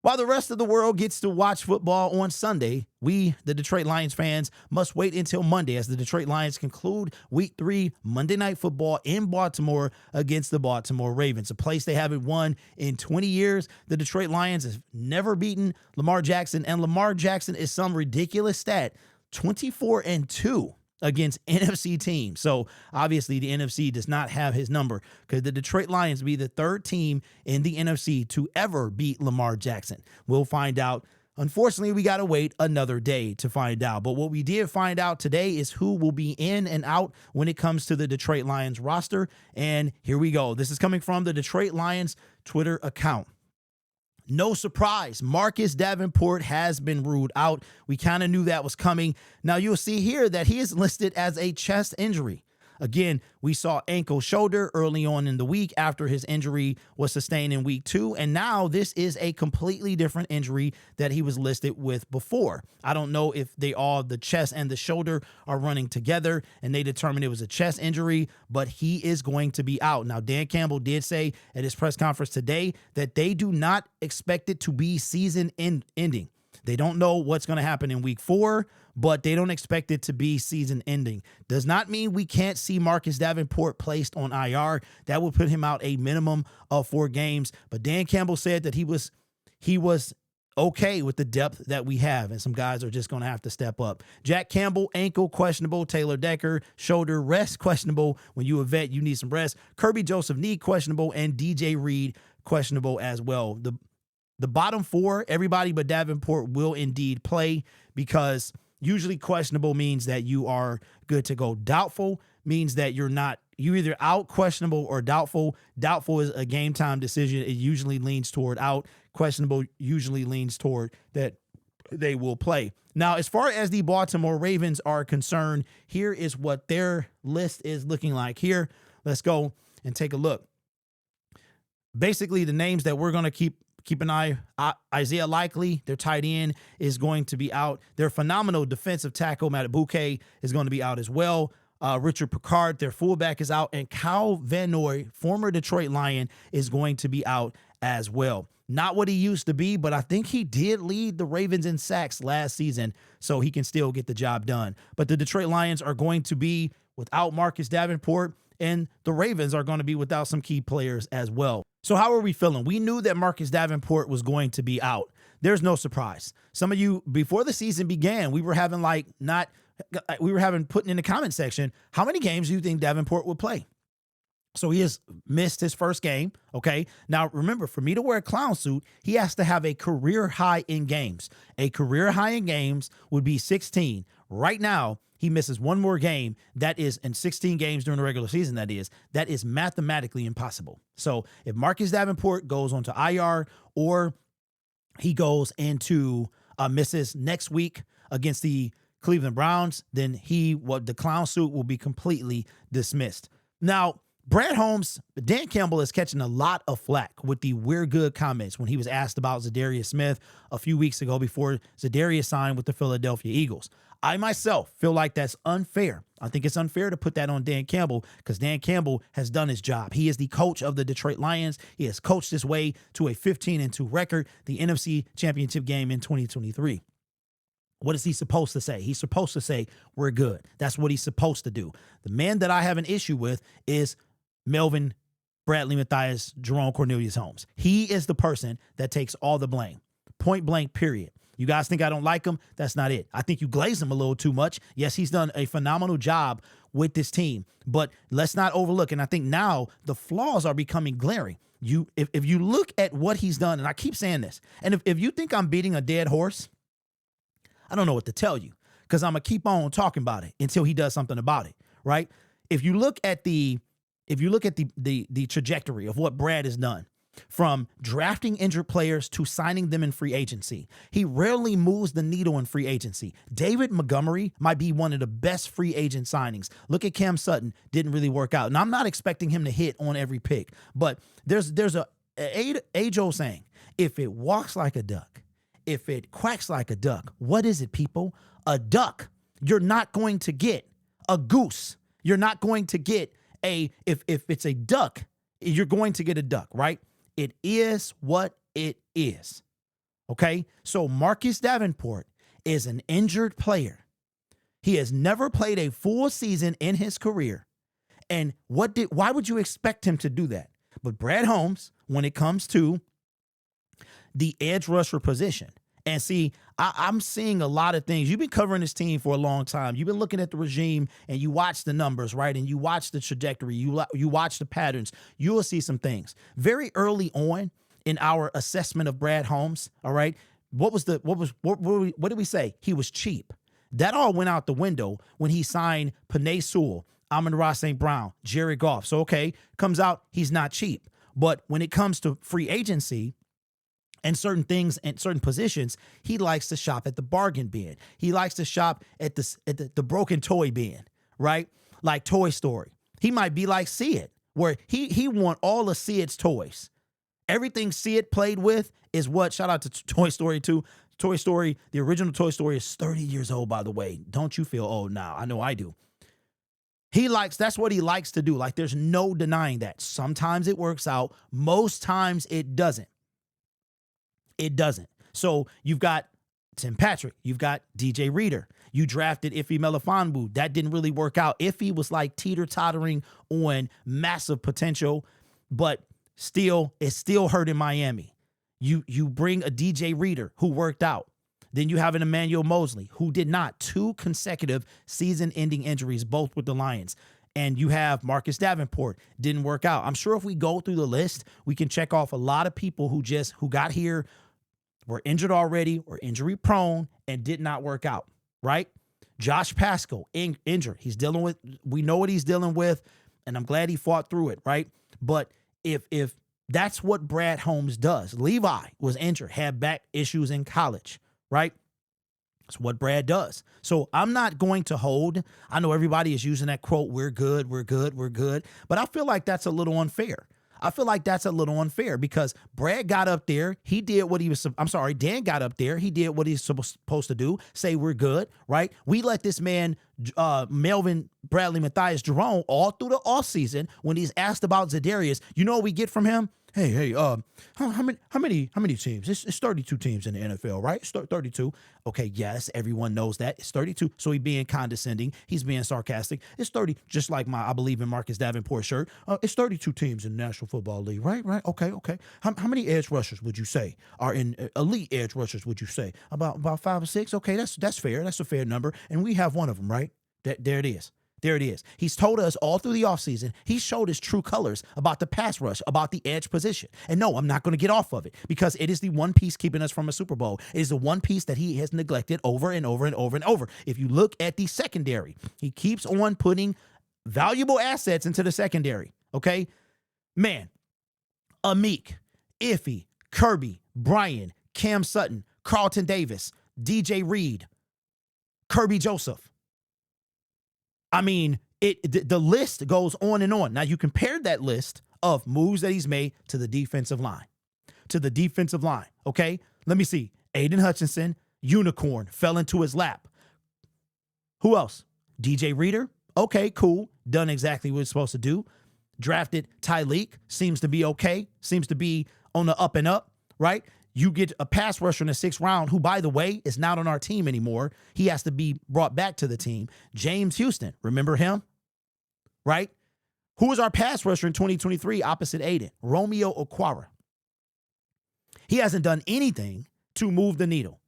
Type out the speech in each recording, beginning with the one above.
While the rest of the world gets to watch football on Sunday, we, the Detroit Lions fans, must wait until Monday as the Detroit Lions conclude Week 3 Monday Night Football in Baltimore against the Baltimore Ravens, a place they haven't won in 20 years. The Detroit Lions have never beaten Lamar Jackson, and Lamar Jackson is some ridiculous stat, 24-2 against NFC teams. So obviously the NFC does not have his number. Could the Detroit Lions be the third team in the NFC to ever beat Lamar Jackson? We'll find out. Unfortunately, we got to wait another day to find out. But what we did find out today is who will be in and out when it comes to the Detroit Lions roster. And here we go. This is coming from the Detroit Lions Twitter account. No surprise, Marcus Davenport has been ruled out. We kind of knew that was coming. Now you'll see here that he is listed as a chest injury. Again, we saw ankle shoulder early on in the week after his injury was sustained in week 2. And now this is a completely different injury that he was listed with before. I don't know if the chest and the shoulder are running together and they determined it was a chest injury, but he is going to be out. Now, Dan Campbell did say at his press conference today that they do not expect it to be season ending. They don't know what's going to happen in week 4, but they don't expect it to be season ending. Does not mean we can't see Marcus Davenport placed on IR. That would put him out a minimum of 4 games. But Dan Campbell said that he was okay with the depth that we have, and some guys are just going to have to step up. Jack Campbell, ankle questionable. Taylor Decker, shoulder, rest questionable. When you're a vet, you need some rest. Kirby Joseph, knee questionable, and DJ Reed questionable as well. The bottom 4, everybody but Davenport will indeed play, because usually questionable means that you are good to go. Doubtful means that you're either out, questionable, or doubtful. Doubtful is a game time decision. It usually leans toward out. Questionable usually leans toward that they will play. Now, as far as the Baltimore Ravens are concerned, here is what their list is looking like here. Let's go and take a look. Basically, the names that we're going to keep an eye. Isaiah Likely, their tight end, is going to be out. Their phenomenal defensive tackle, Matt Bouquet, is going to be out as well. Richard Picard, their fullback, is out. And Kyle Van Noy, former Detroit Lion, is going to be out as well. Not what he used to be, but I think he did lead the Ravens in sacks last season, so he can still get the job done. But the Detroit Lions are going to be without Marcus Davenport, and the Ravens are going to be without some key players as well. So how are we feeling? We knew that Marcus Davenport was going to be out. There's no surprise. Some of you, before the season began, we were having putting in the comment section, how many games do you think Davenport would play? So he has missed his first game, okay? Now, remember, for me to wear a clown suit, he has to have a career high in games. A career high in games would be 16. Right now, he misses one more game. That is in 16 games during the regular season, that is mathematically impossible. So if Marcus Davenport goes onto IR, or he goes into misses next week against the Cleveland Browns, then the clown suit will be completely dismissed. Now, Brad Holmes, Dan Campbell is catching a lot of flack with the "we're good" comments when he was asked about Zadarius Smith a few weeks ago before Zadarius signed with the Philadelphia Eagles. I myself feel like that's unfair. I think it's unfair to put that on Dan Campbell, because Dan Campbell has done his job. He is the coach of the Detroit Lions. He has coached his way to a 15-2 record, the NFC Championship game in 2023. What is he supposed to say? He's supposed to say, "We're good." That's what he's supposed to do. The man that I have an issue with is Melvin, Bradley Mathias, Jerome Cornelius Holmes. He is the person that takes all the blame. Point blank, period. You guys think I don't like him? That's not it. I think you glaze him a little too much. Yes, he's done a phenomenal job with this team, but let's not overlook. And I think now the flaws are becoming glaring. If you look at what he's done, and I keep saying this, and if you think I'm beating a dead horse, I don't know what to tell you, because I'm going to keep on talking about it until he does something about it, right? If you look at the trajectory of what Brad has done, from drafting injured players to signing them in free agency, he rarely moves the needle in free agency. David Montgomery might be one of the best free agent signings. Look at Cam Sutton, didn't really work out. And I'm not expecting him to hit on every pick, but there's a age-old saying, if it walks like a duck, if it quacks like a duck, what is it, people? A duck. You're not going to get a goose. You're not going to get if it's a duck, you're going to get a duck, right? It is what it is. Okay? So Marcus Davenport is an injured player. He has never played a full season in his career. And why would you expect him to do that? But Brad Holmes, when it comes to the edge rusher position, and see, I'm seeing a lot of things. You've been covering this team for a long time. You've been looking at the regime, and you watch the numbers, right? And you watch the trajectory. You watch the patterns. You will see some things. Very early on in our assessment of Brad Holmes, all right, what did we say? He was cheap. That all went out the window when he signed Penei Sewell, Amon-Ra St. Brown, Jared Goff. So, okay, comes out he's not cheap. But when it comes to free agency, and certain things and certain positions, he likes to shop at the bargain bin. He likes to shop at the broken toy bin, right? Like Toy Story. He might be like See It, where he want all of See It's toys. Everything See It played with is what, shout out to Toy Story 2. Toy Story, the original Toy Story is 30 years old, by the way. Don't you feel old now? I know I do. That's what he likes to do. Like, there's no denying that. Sometimes it works out. Most times it doesn't. It doesn't. So you've got Tim Patrick. You've got DJ Reader. You drafted Ife Melifonwu. That didn't really work out. Ife was like teeter-tottering on massive potential, but it's still hurt in Miami. You bring a DJ Reader who worked out. Then you have an Emmanuel Mosley who did not. 2 consecutive season-ending injuries, both with the Lions. And you have Marcus Davenport, didn't work out. I'm sure if we go through the list, we can check off a lot of people who got here, were injured already or injury prone and did not work out, right? Josh Pascal, injured. We know what he's dealing with, and I'm glad he fought through it, right? But if that's what Brad Holmes does. Levi was injured, had back issues in college, right? That's what Brad does. So I'm not going to hold. I know everybody is using that quote, we're good, we're good, we're good. But I feel like that's a little unfair. Because Brad got up there. He did what he was. Dan got up there. He did what he's supposed to do. Say we're good, right? We let this man, Melvin Bradley Mathias Jerome, all through the offseason when he's asked about Za'Darius. You know what we get from him? Hey, how many teams? It's 32 teams in the NFL, right? It's 32. Okay, yes, everyone knows that. It's 32. So he's being condescending. He's being sarcastic. It's 30, just like I believe in Marcus Davenport shirt. It's 32 teams in the National Football League, right? Okay. How many edge rushers would you say are in elite edge rushers, would you say? About 5 or 6? Okay, that's fair. That's a fair number. And we have one of them, right? There it is. There it is. He's told us all through the offseason, he showed his true colors about the pass rush, about the edge position. And no, I'm not going to get off of it because it is the one piece keeping us from a Super Bowl. It is the one piece that he has neglected over and over and over and over. If you look at the secondary, he keeps on putting valuable assets into the secondary, okay? Man, Amik, Iffy, Kirby, Brian, Cam Sutton, Carlton Davis, DJ Reed, Kirby Joseph. I mean, the list goes on and on. Now, you compare that list of moves that he's made to the defensive line. Okay? Let me see. Aiden Hutchinson, unicorn, fell into his lap. Who else? DJ Reader. Okay, cool. Done exactly what he's supposed to do. Drafted Tyleek. Seems to be okay. Seems to be on the up and up, right? You get a pass rusher in the 6th round, who, by the way, is not on our team anymore. He has to be brought back to the team. James Houston, remember him? Right? Who was our pass rusher in 2023 opposite Aiden? Romeo Okwara. He hasn't done anything to move the needle.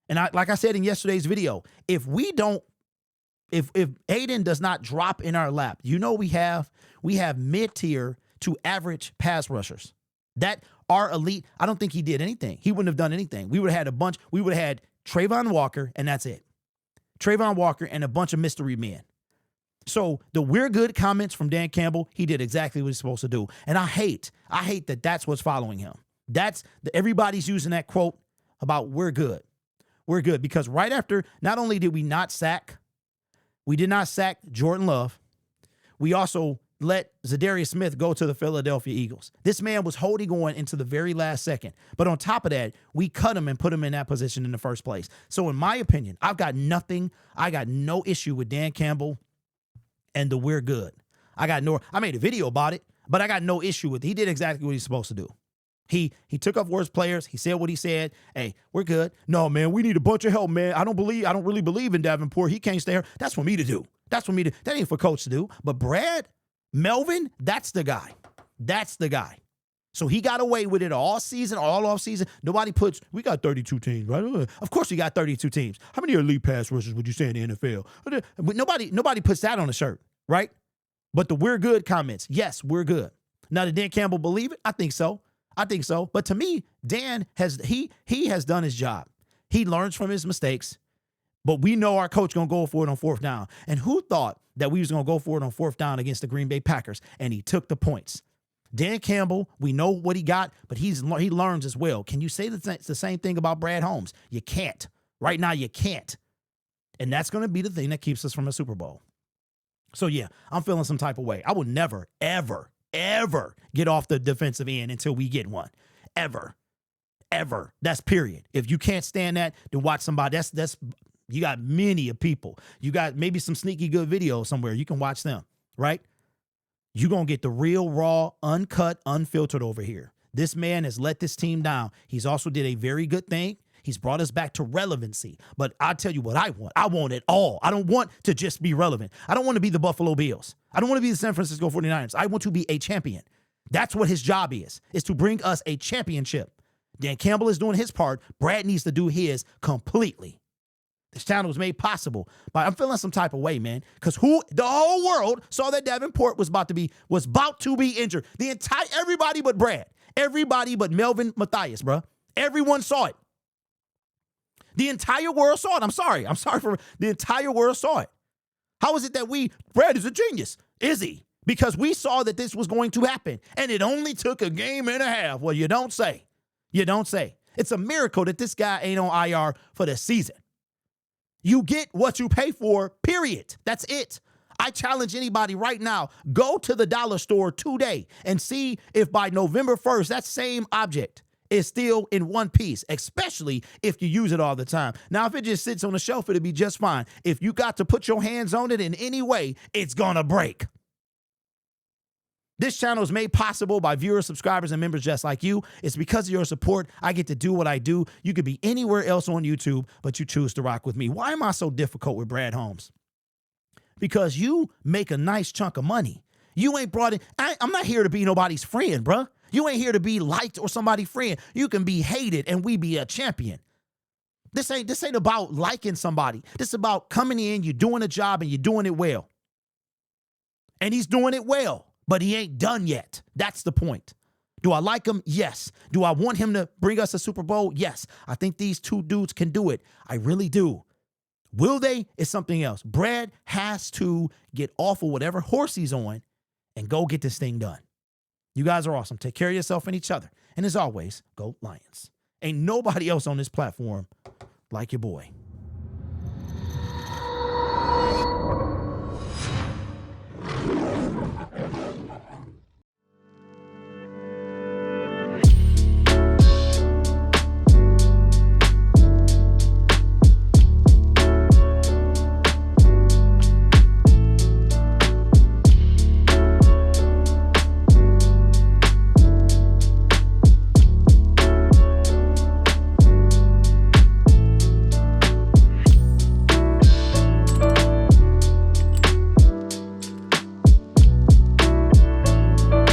And like I said in yesterday's video, if Aiden does not drop in our lap, we have mid-tier to average pass rushers. That are elite. I don't think he did anything. He wouldn't have done anything. We would have had a bunch. We would have had Trayvon Walker, and that's it. Trayvon Walker and a bunch of mystery men. So the we're good comments from Dan Campbell, he did exactly what he's supposed to do. And I hate that that's what's following him. Everybody's using that quote about we're good. We're good because right after, not only did we did not sack Jordan Love, we also let Za'Darius Smith go to the Philadelphia Eagles. This man was holding on into the very last second. But on top of that, we cut him and put him in that position in the first place. So in my opinion, I got no issue with Dan Campbell and the we're good. I made a video about it, but I got no issue with it. He did exactly what he's supposed to do. He took off worse players. He said what he said. Hey, we're good. No, man, we need a bunch of help, man. I don't really believe in Davenport. He can't stay here. That's for me to do. That's for me to. That ain't for coach to do. But Brad, Melvin, that's the guy. That's the guy. So he got away with it all season, all off season. Nobody puts, we got 32 teams, right? Of course we got 32 teams. How many elite pass rushers would you say in the NFL? But nobody puts that on a shirt, right? But the we're good comments, yes, we're good. Now, did Dan Campbell believe it? I think so. But to me, Dan has done his job. He learns from his mistakes. But we know our coach going to go for it on 4th down. And who thought that we was going to go for it on 4th down against the Green Bay Packers? And he took the points. Dan Campbell, we know what he got, but he learns as well. Can you say the same thing about Brad Holmes? You can't. Right now, you can't. And that's going to be the thing that keeps us from a Super Bowl. So, yeah, I'm feeling some type of way. I will never, ever, ever get off the defensive end until we get one. Ever. That's period. If you can't stand that, then watch somebody. That's you got many of people. You got maybe some sneaky good videos somewhere. You can watch them, right? You're going to get the real, raw, uncut, unfiltered over here. This man has let this team down. He's also did a very good thing. He's brought us back to relevancy. But I'll tell you what I want. I want it all. I don't want to just be relevant. I don't want to be the Buffalo Bills. I don't want to be the San Francisco 49ers. I want to be a champion. That's what his job is to bring us a championship. Dan Campbell is doing his part. Brad needs to do his completely. This channel was made possible by, I'm feeling some type of way, man, because the whole world saw that Davenport was about to be injured. Everybody but Brad, everybody but Melvin Mathias, bro. Everyone saw it. The entire world saw it. I'm sorry for the entire world saw it. How is it that Brad is a genius? Is he? Because we saw that this was going to happen, and it only took a game and a half. Well, you don't say. It's a miracle that this guy ain't on IR for the season. You get what you pay for, period. That's it. I challenge anybody right now, go to the dollar store today and see if by November 1st, that same object is still in one piece, especially if you use it all the time. Now, if it just sits on the shelf, it'll be just fine. If you got to put your hands on it in any way, it's gonna break. This channel is made possible by viewers, subscribers, and members just like you. It's because of your support I get to do what I do. You could be anywhere else on YouTube, but you choose to rock with me. Why am I so difficult with Brad Holmes? Because you make a nice chunk of money. You ain't brought in. I'm not here to be nobody's friend, bruh. You ain't here to be liked or somebody's friend. You can be hated and we be a champion. This ain't about liking somebody. This is about coming in, you're doing a job, and you're doing it well. And he's doing it well. But he ain't done yet. That's the point. Do I like him? Yes. Do I want him to bring us a Super Bowl? Yes. I think these two dudes can do it. I really do. Will they? Is something else. Brad has to get off of whatever horse he's on and go get this thing done. You guys are awesome. Take care of yourself and each other. And as always, go Lions. Ain't nobody else on this platform like your boy.